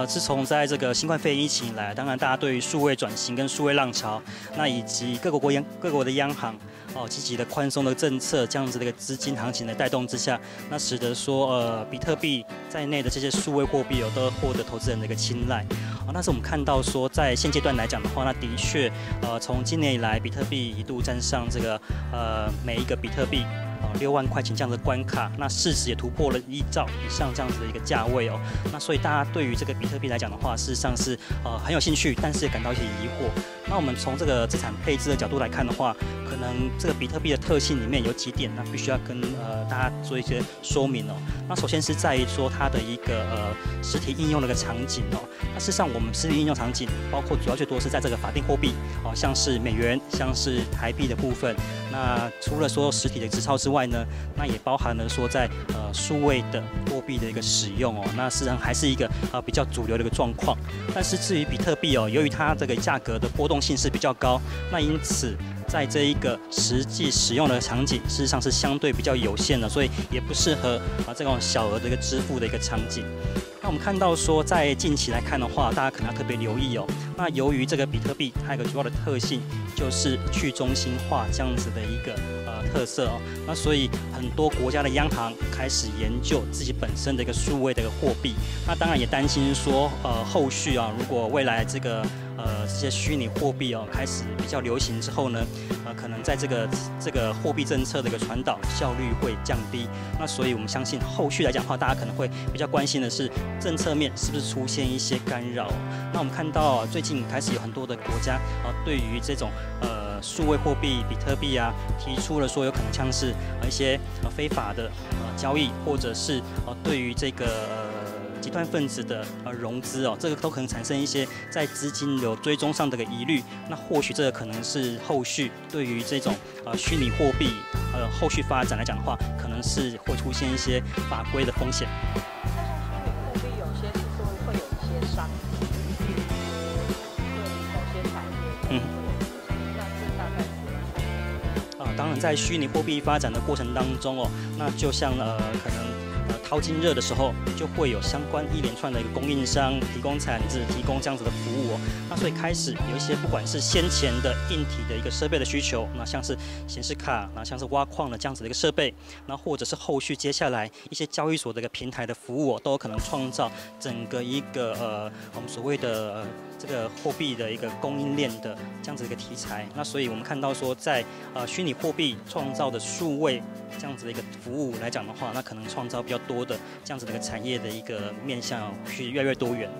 自从在这个新冠肺炎疫情以来，当然大家对于数位转型跟数位浪潮，那以及各国的央行积极的宽松的政策，这样子的一个资金行情的带动之下，那使得说比特币在内的这些数位货币都获得投资人的一个青睐。但是我们看到说，在现阶段来讲的话，那的确从今年以来，比特币一度站上这个每一个比特币6万块钱这样的关卡，那市值也突破了1兆以上这样子的一个价位哦。那所以大家对于这个比特币来讲的话，事实上是很有兴趣，但是也感到一些疑惑。那我们从这个资产配置的角度来看的话，可能这个比特币的特性里面有几点，那必须要跟大家做一些说明哦。那首先是在于说它的一个实体应用的一个场景哦。那事实上我们实体应用场景包括主要最多是在这个法定货币像是美元、像是台币的部分。那除了说实体的支钞之外呢，那也包含了说在数位的货币的一个使用哦。那事实上还是一个比较主流的一个状况。但是至于比特币由于它这个价格的波动性是比较高，那因此在这一个实际使用的场景，事实上是相对比较有限的，所以也不适合这种小额的一个支付的一个场景。那我们看到说，在近期来看的话，大家可能要特别留意哦。那由于这个比特币它有一个主要的特性，就是去中心化这样子的一个特色哦。那所以很多国家的央行开始研究自己本身的一个数位的一个货币。那当然也担心说，后续如果未来这些虚拟货币开始比较流行之后呢，可能在这个货币政策的一个传导效率会降低。那所以我们相信后续来讲的话，大家可能会比较关心的是政策面是不是出现一些干扰。那我们看到最近开始有很多的国家对于这种数位货币比特币提出了说有可能像是一些非法的交易，或者是对于这个极端分子的融资这个都可能产生一些在资金流追踪上的一个疑虑。那或许这个可能是后续对于这种虚拟货币后续发展来讲的话，可能是会出现一些法规的风险。但是虚拟货币有些是说会有一些商机，对某些产业那这大概是当然在虚拟货币发展的过程当中那就像可能淘金热的时候，就会有相关一连串的一个供应商提供产值、提供这样子的服务那所以开始有一些不管是先前的硬体的一个设备的需求，那像是显示卡，那像是挖矿的这样子的一个设备，那或者是后续接下来一些交易所的一个平台的服务都有可能创造整个一个我们所谓的这个货币的一个供应链的这样子的一个题材。那所以我们看到说，在虚拟货币创造的数位这样子的一个服务来讲的话，那可能创造比较多的这样子的一个产业的一个面向，去越来越多元。